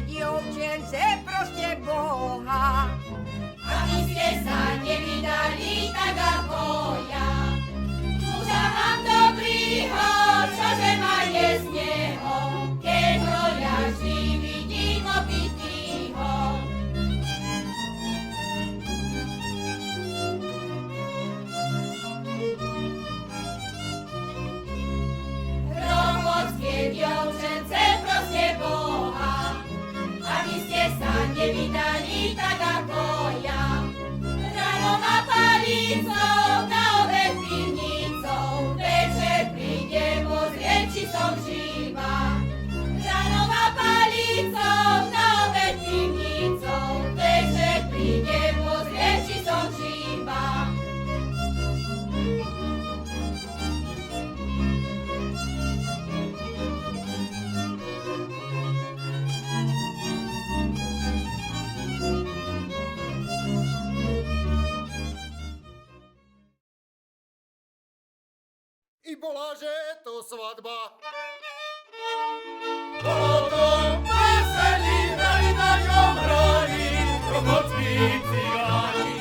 dievčence proste Boha. Aby ste sa nevydali tak ako ja. Muža mám dobrýho, čože ma je z neho, keď ho ja vždy vidím opitýho. Romovské dievčence proste Boha, aby ste sa nevydali tak ako ja. Ráno ma palicou, na obed pivnicou, večer príde pozrieť, či som živá. Ráno ma palicou, na obed pivnicou, večer príde pozrieť, či som živá. I bola, že to svadba. Bolo to veselí, hrali na ňom hrali, rokockí cigáni.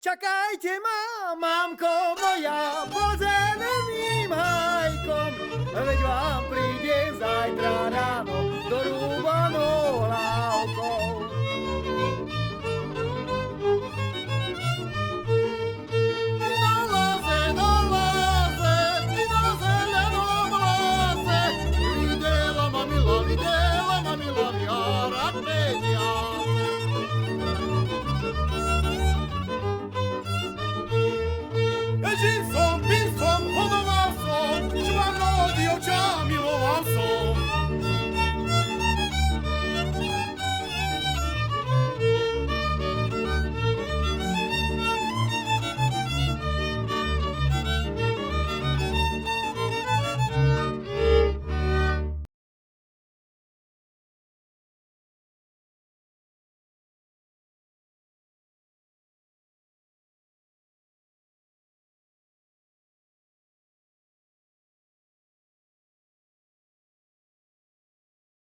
Čakajte ma, mamko moja, pod zeleným hajkom, veď vám príde zajtra ráno dorúbanou hlávkou.